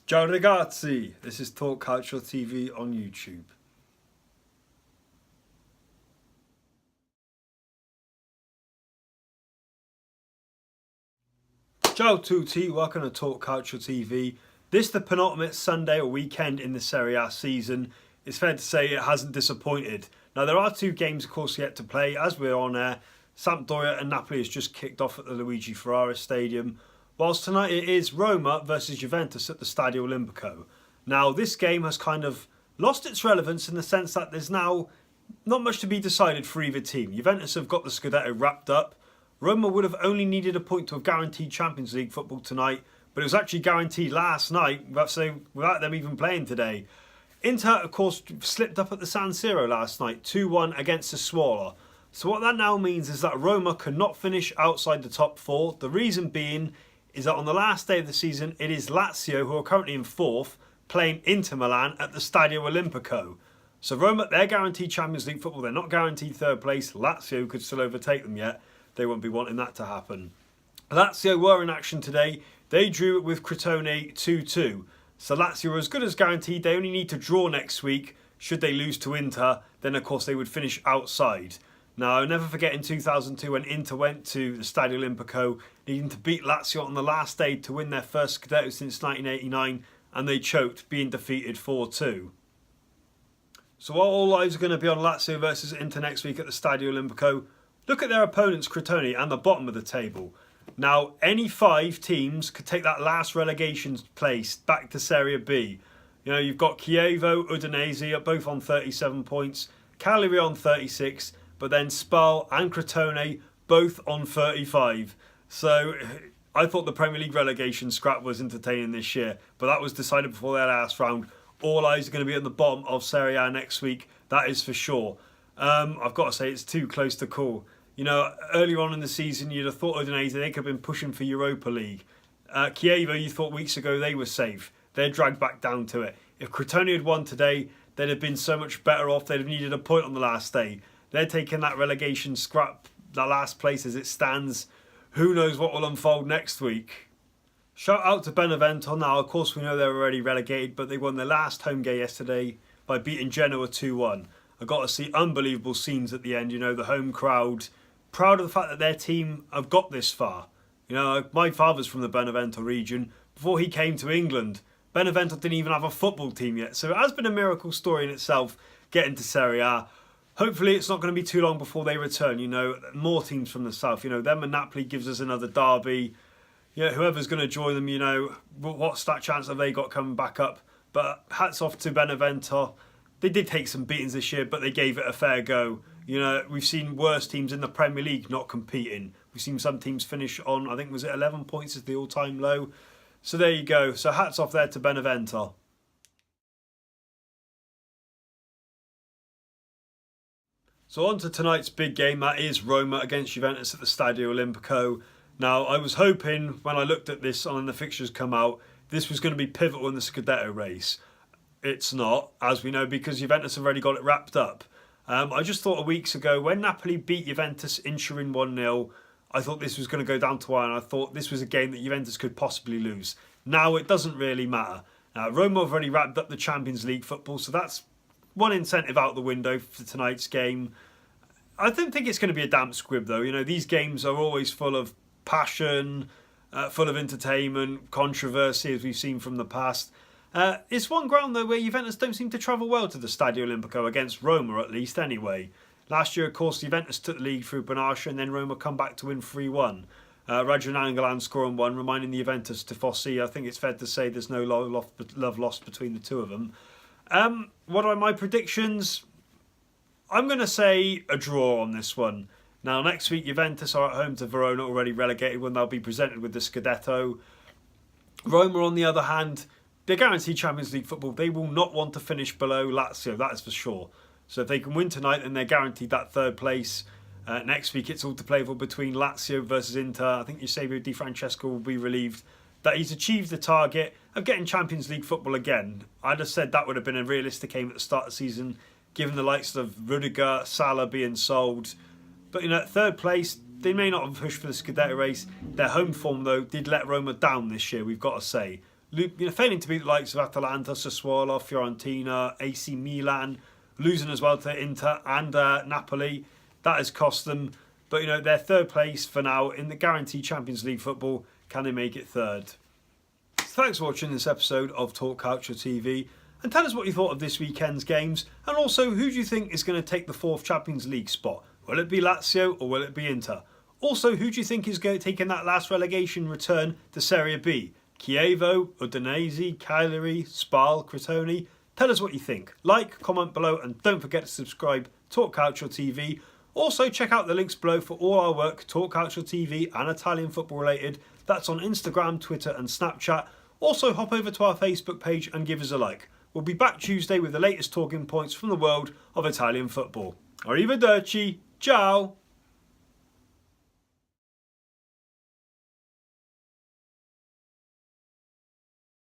Ciao ragazzi, this is Talk Calcio TV on YouTube. Ciao tutti, welcome to Talk Calcio TV. This is the penultimate Sunday or weekend in the Serie A season. It's fair to say it hasn't disappointed. Now there are two games of course yet to play. As we're on air, Sampdoria and Napoli has just kicked off at the Luigi Ferrara Stadium, whilst tonight it is Roma versus Juventus at the Stadio Olimpico. Now this game has kind of lost its relevance in the sense that there's now not much to be decided for either team. Juventus have got the Scudetto wrapped up. Roma would have only needed a point to have guaranteed Champions League football tonight, but it was actually guaranteed last night, without them even playing today. Inter, of course, slipped up at the San Siro last night, 2-1 against Sassuolo. So what that now means is that Roma could not finish outside the top four. The reason being is that on the last day of the season, it is Lazio, who are currently in fourth, playing Inter Milan at the Stadio Olimpico. So Roma, they're guaranteed Champions League football. They're not guaranteed third place. Lazio could still overtake them yet. They won't be wanting that to happen. Lazio were in action today. They drew with Crotone 2-2. So Lazio are as good as guaranteed. They only need to draw next week. Should they lose to Inter, then of course they would finish outside. Now, I'll never forget in 2002 when Inter went to the Stadio Olimpico, needing to beat Lazio on the last day to win their first Scudetto since 1989, and they choked, being defeated 4-2. So while all eyes are going to be on Lazio versus Inter next week at the Stadio Olimpico, look at their opponents, Crotone, and the bottom of the table. Now, any 5 teams could take that last relegation place back to Serie B. You know, you've got Chievo, Udinese are both on 37 points, Cagliari on 36, but then Spal and Crotone both on 35. So I thought the Premier League relegation scrap was entertaining this year, but that was decided before their last round. All eyes are going to be at the bottom of Serie A next week, that is for sure. I've got to say it's too close to call. You know, earlier on in the season, you'd have thought Udinese, they could have been pushing for Europa League. Chievo, you thought weeks ago they were safe. They're dragged back down to it. If Crotone had won today, they'd have been so much better off. They'd have needed a point on the last day. They're taking that relegation scrap, the last place as it stands. Who knows what will unfold next week. Shout out to Benevento. Now, of course, we know they're already relegated, but they won their last home game yesterday by beating Genoa 2-1. I got to see unbelievable scenes at the end. You know, the home crowd proud of the fact that their team have got this far. You know, my father's from the Benevento region. Before he came to England, Benevento didn't even have a football team yet. So it has been a miracle story in itself getting to Serie A. Hopefully it's not going to be too long before they return. You know, more teams from the south. You know, them and Napoli gives us another derby. Yeah, whoever's going to join them, you know, what's that chance have they got coming back up? But hats off to Benevento. They did take some beatings this year, but they gave it a fair go. You know, we've seen worse teams in the Premier League not competing. We've seen some teams finish on, I think, was it 11 points is the all-time low? So there you go. So hats off there to Benevento. So on to tonight's big game. That is Roma against Juventus at the Stadio Olimpico. Now, I was hoping when I looked at this and the fixtures come out, this was going to be pivotal in the Scudetto race. It's not, as we know, because Juventus have already got it wrapped up. I just thought weeks ago, when Napoli beat Juventus in Turin 1-0, I thought this was going to go down to wire, and I thought this was a game that Juventus could possibly lose. Now, it doesn't really matter. Roma have already wrapped up the Champions League football, so that's one incentive out the window for tonight's game. I don't think it's going to be a damp squib, though. You know, these games are always full of passion, full of entertainment, controversy, as we've seen from the past. It's one ground, though, where Juventus don't seem to travel well to the Stadio Olimpico, against Roma at least anyway. Last year, of course, Juventus took the league through Bonaccia, and then Roma come back to win 3-1. Rajan Angolan scoring one, reminding the Juventus to Fossi. I think it's fair to say there's no love lost between the two of them. What are my predictions? I'm going to say a draw on this one. Now, next week, Juventus are at home to Verona, already relegated, when they'll be presented with the Scudetto. Roma, on the other hand, they're guaranteed Champions League football. They will not want to finish below Lazio, that is for sure. So if they can win tonight, then they're guaranteed that third place. Next week, it's all to play for between Lazio versus Inter. I think Eusebio Di Francesco will be relieved that he's achieved the target of getting Champions League football again. I'd have said that would have been a realistic aim at the start of the season, given the likes of Rudiger, Salah being sold. But, you know, at third place, they may not have pushed for the Scudetto race. Their home form, though, did let Roma down this year, we've got to say. failing to beat the likes of Atalanta, Sassuolo, Fiorentina, AC Milan, losing as well to Inter and Napoli. That has cost them. But, they're third place for now in the guaranteed Champions League football. Can they make it third? So thanks for watching this episode of Talk Calcio TV. And tell us what you thought of this weekend's games. And also, who do you think is going to take the fourth Champions League spot? Will it be Lazio or will it be Inter? Also, who do you think is taking that last relegation return to Serie B? Chievo, Udinese, Cagliari, Spal, Crotone? Tell us what you think. Like, comment below, and don't forget to subscribe. Talk Calcio TV. Also, check out the links below for all our work, Talk Calcio TV and Italian football related. That's on Instagram, Twitter and Snapchat. Also, hop over to our Facebook page and give us a like. We'll be back Tuesday with the latest talking points from the world of Italian football. Arrivederci. Ciao.